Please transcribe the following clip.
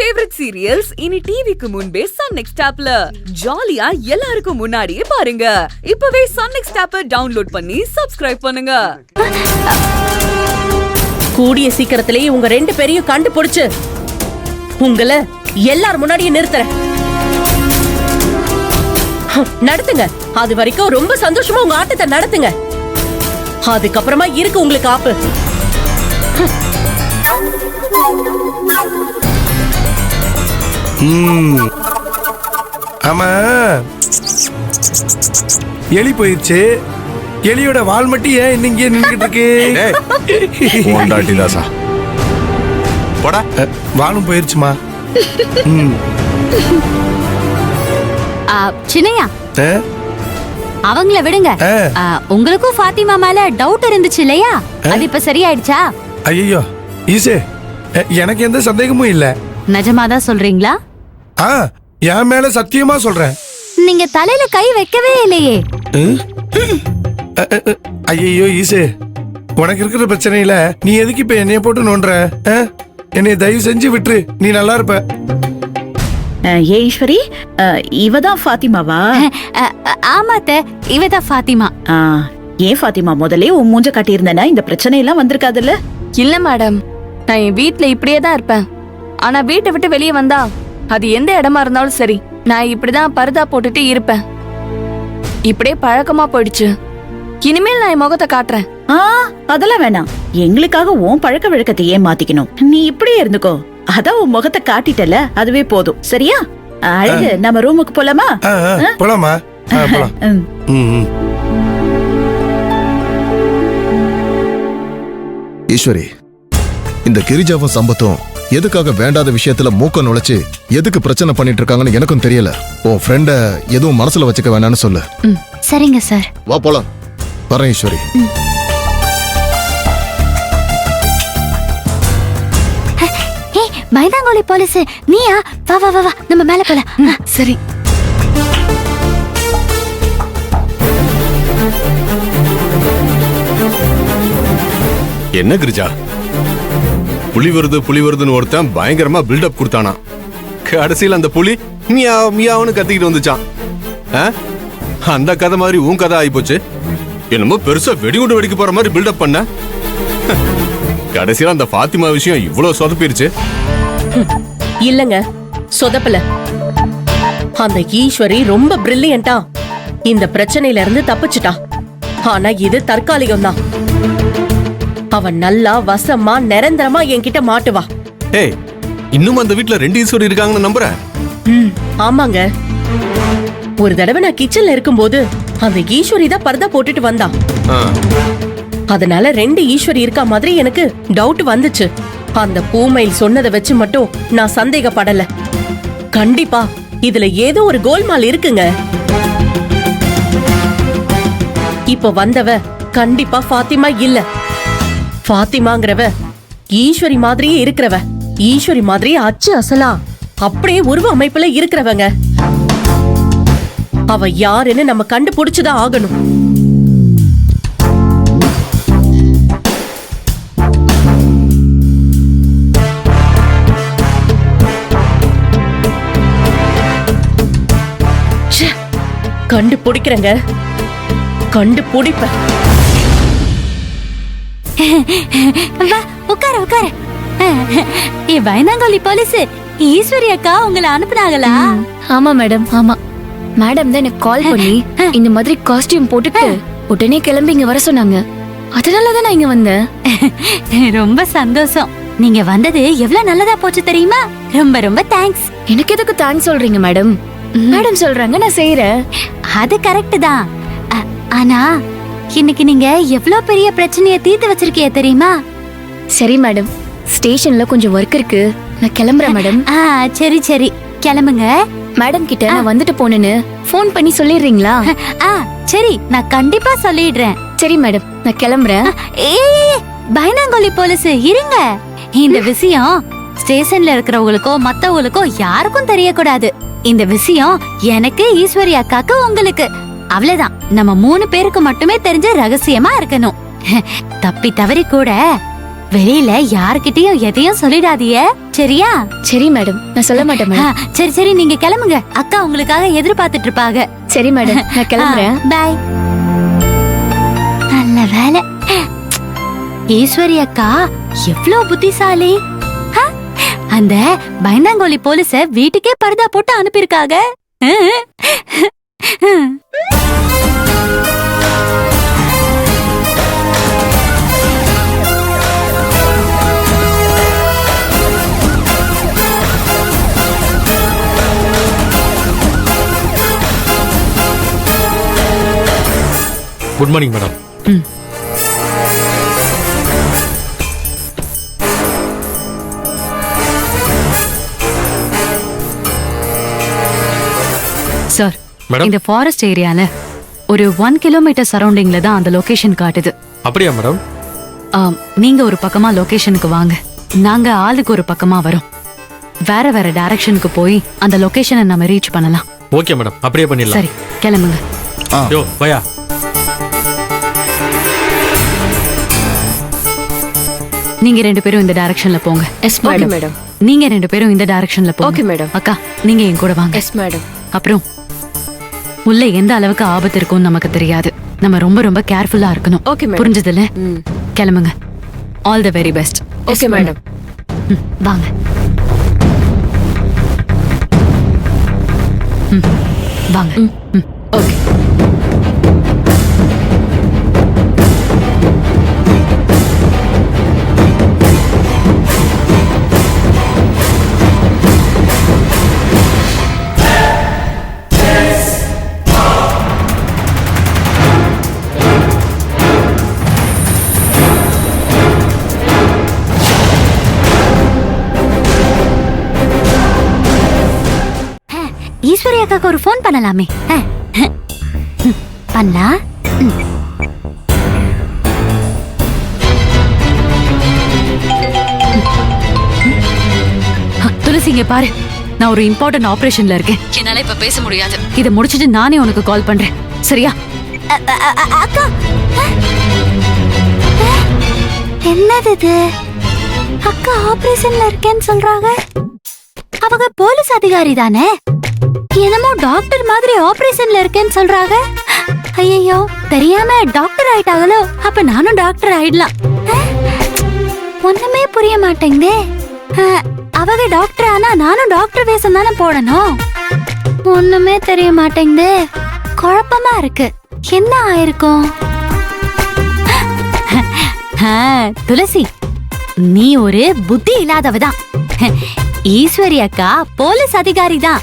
Favourite serials இனி டிவிக்கு முன்பே சன் நெக்ஸ்ட் ஆப்ல ஜாலியா எல்லாருக்கும் முன்னாடியே பாருங்க. இப்பவே சன் நெக்ஸ்ட் ஆப்பை டவுன்லோட் பண்ணி சப்ஸ்கிரைப் பண்ணுங்க. கூடிய சீக்கிரத்திலேயே உங்க ரெண்டு பேரையும் கண்டுபிடிச்சு உங்களை எல்லார் முன்னாடியே நிறுத்துறேன். நடத்துங்க. அது வரைக்கும் ரொம்ப சந்தோஷமா உங்க ஆட்டத்தை நடத்துங்க. அதுக்கப்புறமா இருக்கு உங்களுக்கு ஆப்பு. ஆமா, எலி போயிடுச்சு. எலியோட வால் மட்டும் ஏன் இன்னைக்கு நின்றுட்டு இருக்கு? வாலும் போயிருச்சுமா. சின்னையா, அவங்கள விடுங்க. உங்களுக்கும் ஃபாத்திமா மேல டவுட் இருந்துச்சு இல்லையா? அது இப்ப சரியாயிடுச்சா? ஐயோ ஈசே, எனக்கு எந்த சந்தேகமும் இல்ல. நிஜமாதான் சொல்றீங்களா? என் மேல சத்தியமா சொல்றேன். நீங்க தலையில கை வைக்கவே இல்லையே. ஐயோ ஈசே, உனக்கு இருக்கிற பிரச்சனையில நீ எதுக்கு இப்ப என்னைய போட்டு நோன்ற? என்னைய தயவு செஞ்சு விட்டுரு, நீ நல்லா இருப்ப. ஈஸ்வரி, இவதான் ஃபாத்திமாவா? ஆமாத்த, இவதான் ஃபாத்திமா. ஏன் ஃபாத்திமா, முதலே உன் மூஞ்ச காட்டியிருந்தேனா இந்த பிரச்சனை எல்லாம் வந்திருக்காதுல்ல? இல்ல மேடம், நான் என் வீட்டுல இப்படியே தான் இருப்பேன். ஆனா வீட்டை விட்டு வெளியே வந்தா அது எந்த இடமா இருந்தாலும் சரி, நான் இப்படிதான் பர்தா போட்டுட்டு இருப்பேன். இப்படியே பழக்கமா போயிடுச்சு. இனிமேல் நான் என் முகத்தை காட்டுறேன். அதெல்லாம் வேணாம். எங்களுக்காக உன் பழக்க வழக்கத்தை ஏன் மாத்திக்கணும்? நீ இப்படியே இருந்துக்கோ. அதான் உன் முகத்தை காட்டிட்டல, அதுவே போதும். சரியா? அழகு, நம்ம ரூமுக்கு போலாமா? போலாமா? போலாம். ஈஸ்வரி, இந்த கிரிஜாவும் சம்பத்தும் எதுக்காக வேண்டாத விஷயத்துல மூக்க நுழைச்சு எதுக்கு பிரச்சனை பண்ணிட்டு இருக்காங்கன்னு எனக்கும் தெரியல. உன் ஃப்ரெண்ட எதுவும் மனசுல வச்சுக்க வேணாம்னு சொல்லு. சரிங்க சார். வா போலாம். வரேன் ஈஸ்வரி. மைதாங்கோலி போலீஸ் நீயா? வா வா வா, நம்ம மேல போலாம். சரி. என்ன கிரிஜா, புலி வருதுன்னு ஒருத்தன் பயங்கரமா பில்டப் கொடுத்தானா. கடைசியில் அந்த புலி மியா மியாவுன்னு கத்திக்கிட்டு வந்துச்சான். அந்த கதை மாதிரி உன் கதை ஆயிப்போச்சு. என்னமோ பெருசா வெடிகுண்டு வெடிக்க போற மாதிரி பில்டப் பண்ண. கடைசியில் அந்த ஃபாத்திமா விஷயம் இவ்வளவு சொதப்பிருச்சு. இல்லங்க, சொதப்பல. அந்த ஈஸ்வரி ரொம்ப பிரில்லியண்டா இந்த பிரச்சனையில இருந்து தப்பிச்சுட்டா. ஆனா இது தற்காலிகம் தான். அவன் நல்லா வசமா நிரந்தரமா என்கிட்ட மாட்டுவா. ஏய், இன்னும் அந்த வீட்ல ரெண்டு ஈஸ்வரி இருக்காங்கன்னு நம்புறேன். ஆமாங்க. ஒரு தடவை நான் கிச்சன்ல இருக்கும்போது அந்த ஈஸ்வரி தான் பர்தா போட்டுட்டு வந்தா. அதனால ரெண்டு ஈஸ்வரி இருக்கா மாதிரி எனக்கு டவுட் வந்துச்சு. அந்த பூமையில் சொன்னதை வச்சு மட்டும் நான் சந்தேகப்படல. கண்டிப்பா இதுல ஏதோ ஒரு கோல்மால் இருக்குங்க. இப்ப வந்தவ கண்டிப்பா ஃபாத்திமா இல்ல. ஃபாத்திமாங்கிறவ ஈஸ்வரி மாதிரியே இருக்கிறவ. ஈஸ்வரி மாதிரியே அச்சு அசலா அப்படியே உருவ அமைப்புல இருக்கிறவங்க. அவ யாருன்னு நம்ம கண்டுபிடிச்சுதான் ஆகணும். கண்டுபிடிக்கிறேங்க, கண்டுபிடிப்பேன். உட்கார உட்கார. மைதாங்கோலி போலீஸ் ஈஸ்வரி அக்கா உங்களை அனுப்புனாங்களா? ஆமா மேடம், ஆமா. மேடம் தான் எனக்கு கால் பண்ணி இந்த மாதிரி காஸ்டியூம் போட்டுட்டு உடனே கிளம்பி இங்க வர சொன்னாங்க. அதனாலதான் நான் இங்க வந்தேன். ரொம்ப சந்தோஷம். நீங்க வந்தது எவ்வளவு நல்லதா போச்சு தெரியுமா? ரொம்ப ரொம்ப தேங்க்ஸ். எனக்கு எதுக்கு தேங்க்ஸ் சொல்றீங்க மேடம்? மேடம் சொல்றாங்க, நான் செய்யறேன். அது கரெக்ட் தான். ஆனா இன்னைக்கு நீங்க எவ்வளவு பெரிய பிரச்சனைய தீர்த்து வச்சிருக்கீங்க தெரியுமா? சரி மேடம், ஸ்டேஷன்ல கொஞ்சம் ஒர்க் இருக்கு, நான் கிளம்புறேன் மேடம். சரி சரி, கிளம்புங்க. மேடம் கிட்ட நான் வந்துட்டு போனேன்னு ஃபோன் பண்ணி சொல்லிடுறீங்களா? சரி, நான் கண்டிப்பா சொல்லிடுறேன். சரி மேடம், நான் கிளம்புறேன். மைதாங்கோலி போலீஸ் இருங்க. இந்த விஷயம் ஸ்டேஷன்ல இருக்கிறவங்களுக்கோ மத்தவங்களுக்கோ யாருக்கும் தெரியக்கூடாது. இந்த விஷயம் எனக்கு, ஈஸ்வரி அக்காக்கு, உங்களுக்கு, அவ்வளவுதான். நம்ம 3 பேருக்கு மட்டுமே தெரிஞ்ச ரகசியமா இருக்கணும். தப்பி தவறி கூட வெளியில யார்கிட்டயும் எதையும் சொல்லிடாதீய, சரியா? சரி மேடம், நான் சொல்ல மாட்டேன் மேடம். சரி சரி, நீங்க கிளம்புங்க. அக்கா உங்களுக்காக எதிர்பார்த்துட்டு இருப்பாங்க. சரி மேடம், நான் கிளம்புறேன். பாய். நல்ல வேலை. ஈஸ்வரி அக்கா எவ்வளவு புத்திசாலி. அந்த பயந்தாங்கோலி போலீஸ வீட்டுக்கே பர்தா போட்டு அனுப்பியிருக்காங்க. Good morning madam. Sir, madam. இந்த ஃபாரஸ்ட் ஏரியால ஒரு 1 கிலோமீட்டர் சரௌண்டிங்ல தான் அந்த லொகேஷன் காட்டுது. அப்படியா மேடம்? நீங்க ஒரு பக்கமா லொகேஷனுக்கு வாங்க, நாங்க ஆளுக்கு ஒரு பக்கமா வரோம். வேற வேற டைரக்ஷனுக்கு போய் அந்த லொகேஷனை நம்ம ரீச் பண்ணலாம். ஓகே மேடம், அப்படியே பண்ணிடலாம். சரி, கிளம்புங்க. யோ பயா. நீங்க 2 பேரும் இந்த டைரக்ஷன்ல போங்க. Yes madam. நீங்க 2 பேரும் இந்த டைரக்ஷன்ல போங்க. Okay madam. அக்கா, நீங்க என் கூட வாங்க. Yes madam. அப்புறம் உள்ள எந்த அளவுக்கு ஆபத்து இருக்கும்னு நமக்கு தெரியாது. நம்ம ரொம்ப ரொம்ப கேர்ஃபுல்லா இருக்கணும். Okay madam. புரிஞ்சதுல? கிளம்புங்க. All the very best. Okay madam. வாங்க. வாங்க. ஓகே. ஈஸ்வரி அக்காக்கு ஒரு ஃபோன் பண்ணலாமே. பண்ணலாம். துளசி, இங்க பாரு, நான் ஒரு இம்பார்ட்டன்ட் ஆபரேஷன்ல இருக்கேன். என்னால இப்ப பேச முடியாது. இதை முடிச்சிட்டு நானே உனக்கு கால் பண்றேன், சரியா? அக்கா, என்னது இது? அக்கா ஆபரேஷன்ல இருக்கேன்னு சொல்றாங்க. அவங்க போலீஸ் அதிகாரி தானே? என்னமோ டாக்டர் மாதிரி ஆபரேஷன்ல இருக்கேன்னு சொல்றாங்க. ஐயோ, தெரியாம டாக்டர் ஆயிட்டாங்களோ? அப்ப நானும் டாக்டர் ஆயிடலாம். ஒண்ணுமே புரிய மாட்டேங்குதே. அவங்க டாக்டர் ஆனா நானும் டாக்டர் வேஷம் தானே போடணும். ஒண்ணுமே தெரிய மாட்டேங்குதே. குழப்பமா இருக்கு. என்ன ஆயிருக்கும்? துளசி, நீ ஒரு புத்தி இல்லாதவதான். ஈஸ்வரி அக்கா போலீஸ் அதிகாரி தான்.